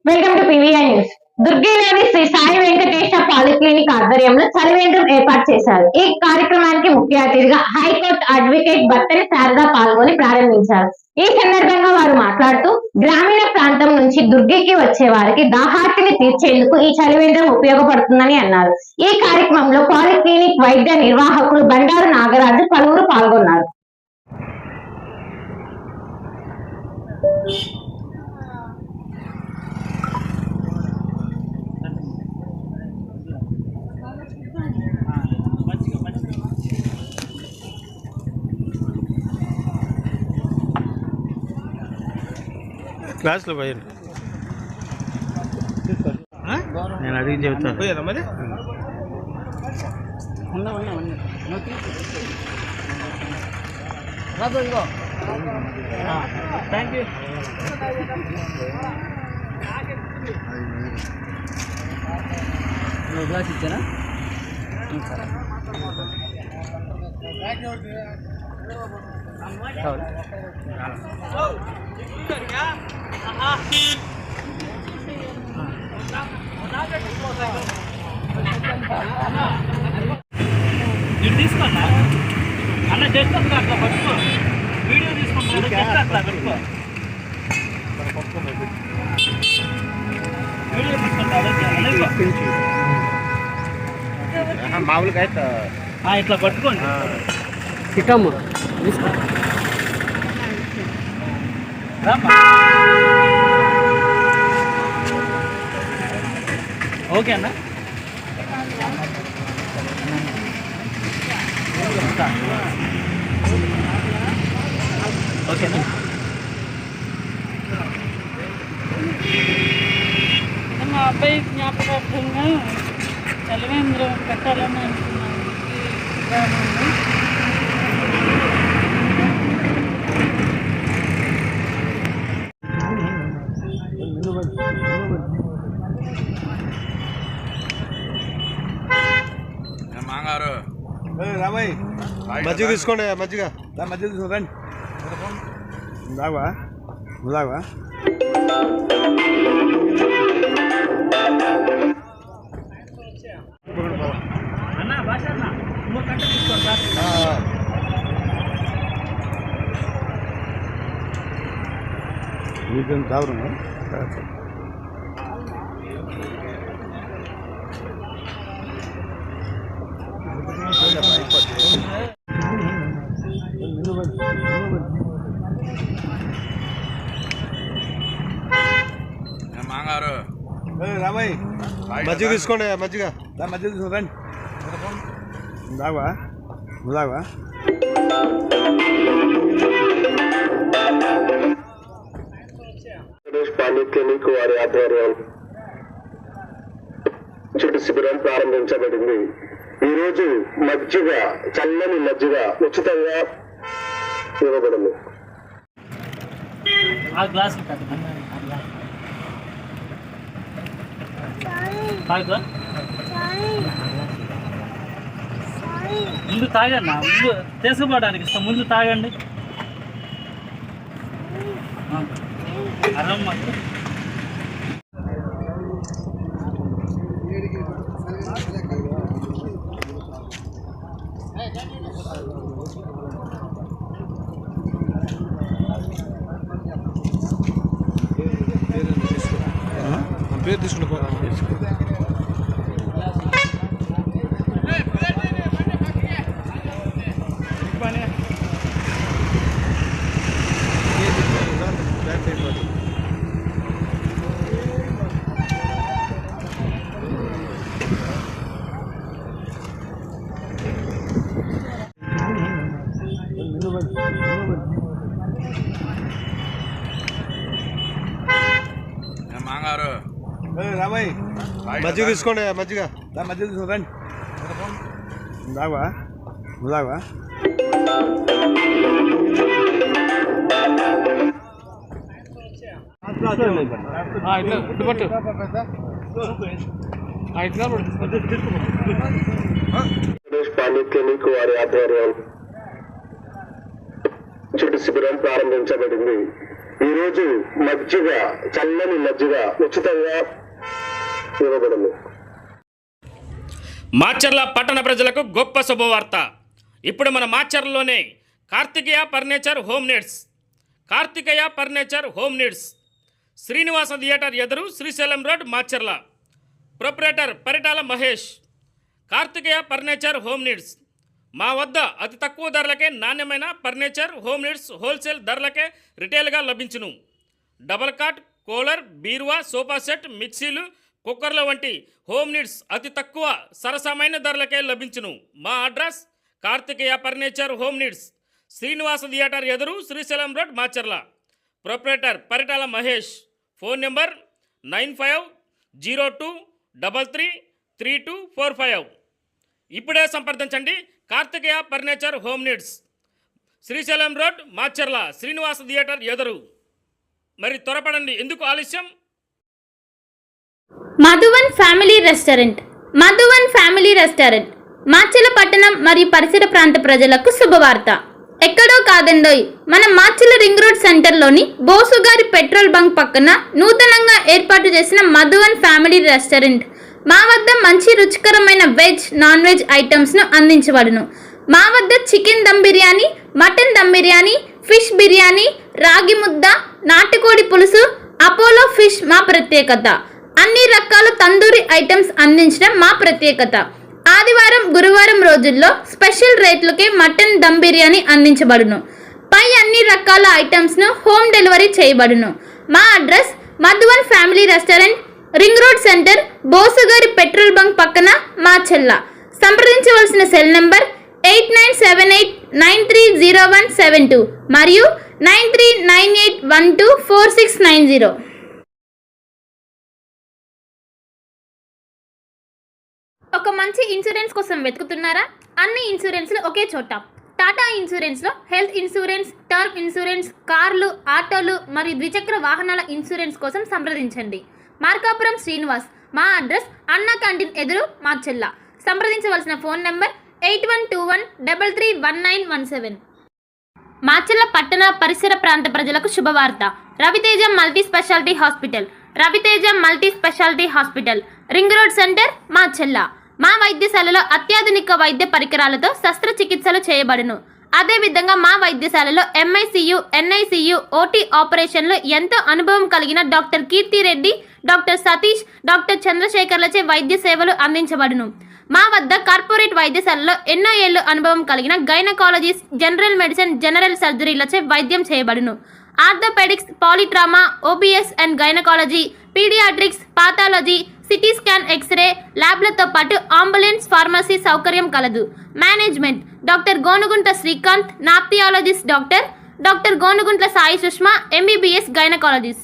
Welcome to PVR news. దుర్గిలోని Sri Sai Venkatesa polyclinic ఆధ్వర్యంలో చలివేంద్రం ఏర్పాటు చేశారు. ఈ కార్యక్రమానికి ముఖ్య అతిథిగా హైకోర్టు అడ్వకేట్ బత్తని శారద పాల్గొని ప్రారంభించారు. ఈ సందర్భంగా వారు మాట్లాడుతూ గ్రామీణ ప్రాంతం నుంచి దుర్గికి వచ్చే వారికి దాహార్తిని తీర్చేందుకు ఈ చలివేంద్రం ఉపయోగపడుతుందని అన్నారు. ఈ కార్యక్రమంలో పాలిక్లినిక్ వైద్య నిర్వాహకులు బండారు నాగరాజు పలువురు పాల్గొన్నారు. క్లాస్లో పోయాను నేను అడిగి చెబుతాను. పోయారా మరి థ్యాంక్ యూ. గ్లాస్ ఇచ్చానా? ఇది తీసుకున్నా అన్న జస్ట్ అట్లా అట్లా పట్టుకో, వీడియో తీసుకుంటున్నా జస్ట్ అట్లా పెట్టుకో, వీడియో తీసుకుంటా మామూలుగా అయితే ఇట్లా పట్టుకోండి. ఇటమ్మా తీసుకో. ఓకే అన్న. ఓకేనా? మా అబ్బాయి జ్ఞాపకార్థంగా చలివేంద్రం పెట్టాలని అనుకున్నాను. మాంగారు రాబాయ్ మజ్జిగ తీసుకోండి, మజ్జిగ మజ్జిగ తీసుకోండి. రావా రావా అన్న భాష అన్న మూడు గంటలు తీసుకోండి సార్. మీకేం తావరమా? మాంగారు రాబాయ్ మజ్జిగ తీసుకోండి, మజ్జిగ మజ్జిగ తీసుకోండి. రావా రావా పాలిక్లినిక్ వారి ఆధ్వర్యం చుట్టూ శిబిరం ప్రారంభించబడింది. ఈరోజు మజ్జిగ, చల్లని మజ్జిగ ఉచితంగా ఇవ్వబడింది. ముందు తాగన్నా, ముందు తీసుకుపోవడానికి ఇస్తాం, ముందు తాగండి. అరమ్మ పేరు తీసుకుంటా. మాంగారు రాబాయ్ మజ్జిగ తీసుకోండి, మజ్జిగ మజ్జిగ తీసుకోండి. రావా రావా పాలిక్లినిక్ వారి ఆధ్వర్యం చుట్టూ శిబిరం ప్రారంభించబడింది. ఈరోజు మజ్జిగ, చల్లని మజ్జిగ ఉచితంగా ఇవ్వబడును. మాచర్ల పట్టణ ప్రజలకు గొప్ప శుభవార్త. ఇప్పుడు మన మాచర్లలోనే Karthikeya furniture home needs, Karthikeya furniture home needs, Srinivasa theatre ఎదురు, Srisailam road, Macherla. Proprietor Paritala Mahesh. Karthikeya furniture home needs. మా వద్ద అతి తక్కువ ధరలకే నాణ్యమైన ఫర్నిచర్ హోమ్ నీడ్స్ హోల్సేల్ ధరలకే రిటైల్గా లభించును. డబల్ కాట్, కూలర్, బీరువా, సోఫా సెట్, మిక్సీలు, కుక్కర్ల వంటి హోమ్ నీడ్స్ అతి తక్కువ సరసమైన ధరలకే లభించును. మా address Karthikeya furniture home needs, Srinivasa theatre ఎదురు, Srisailam road, Macherla. Proprietor Paritala Mahesh. Phone number 9502333245. ఇప్పుడే సంప్రదించండి. Karthikeya furniture home needs, Srisailam road, Macherla, Srinivasa theatre ఎదురు. మరి త్వరపడండి, ఎందుకు ఆలస్యం? Madhuvan family restaurant. Madhuvan family restaurant Macherla పట్టణం మరియు పరిసర ప్రాంత ప్రజలకు శుభవార్త. ఎక్కడో కాదండోయ్, మన మాచర్ల రింగ్ రోడ్ సెంటర్లోని బోసుగారి పెట్రోల్ బంక్ పక్కన నూతనంగా ఏర్పాటు చేసిన మధువన్ ఫ్యామిలీ రెస్టారెంట్. మా వద్ద మంచి రుచికరమైన వెజ్, నాన్ వెజ్ ఐటమ్స్ను అందించబడును. మా వద్ద chicken dum biryani, mutton dum biryani, fish biryani, ragi mudda, నాటుకోడి పులుసు, అపోలో ఫిష్ మా ప్రత్యేకత. అన్ని రకాల తందూరి ఐటమ్స్ అందించడం మా ప్రత్యేకత. ఆదివారం, గురువారం రోజుల్లో స్పెషల్ రేట్లకే మటన్ దమ్ బిర్యానీ అందించబడును. పై అన్ని రకాల ఐటమ్స్ను హోమ్ డెలివరీ చేయబడును. మా address Madhuvan family restaurant, ring road centre, బోసుగారి పెట్రోల్ బంక్ పక్కన, మాచర్ల. సంప్రదించవలసిన సెల్ నంబర్ 8978930172 మరియు 9398124690. ఒక మంచి ఇన్సూరెన్స్ కోసం వెతుకుతున్నారా? అన్ని ఇన్సూరెన్స్లు ఒకే చోట. టాటా ఇన్సూరెన్స్లో హెల్త్ ఇన్సూరెన్స్, టర్మ్ ఇన్సూరెన్స్, కార్లు, ఆటోలు మరియు ద్విచక్ర వాహనాల ఇన్సూరెన్స్ కోసం సంప్రదించండి. మార్కాపురం శ్రీనివాస్. మా అడ్రస్ అన్నా క్యాంటీన్ ఎదురు, మాచర్ల. సంప్రదించవలసిన ఫోన్ నెంబర్ 8121331917. మాచర్ల పట్టణ పరిసర ప్రాంత ప్రజలకు శుభవార్త. Raviteja multi specialty hospital. Raviteja multi specialty hospital, ring road center, Macherla. మా వైద్యశాలలో అత్యాధునిక వైద్య పరికరాలతో శస్త్రచికిత్సలు చేయబడును. అదేవిధంగా మా వైద్యశాలలో MICU, NICU, OT ఆపరేషన్లు ఎంతో అనుభవం కలిగిన doctor Keerthireddy, doctor Satish, doctor చంద్రశేఖర్లచే వైద్య సేవలు అందించబడును. మా వద్ద కార్పొరేట్ వైద్యశాలలో ఎన్నో ఏళ్ళు అనుభవం కలిగిన గైనకాలజిస్ట్, జనరల్ మెడిసిన్, జనరల్ సర్జరీలచే వైద్యం చేయబడును. Orthopaedics, polytrauma, OBS and gynaecology, paediatrics, pathology, CT scan, x-ray ల్యాబ్లతో పాటు అంబులెన్స్, ఫార్మసీ సౌకర్యం కలదు. Management doctor Gonuguntla Srikanth, nephrologist doctor Gonuguntla Sai Sushma, MBBS gynaecologist.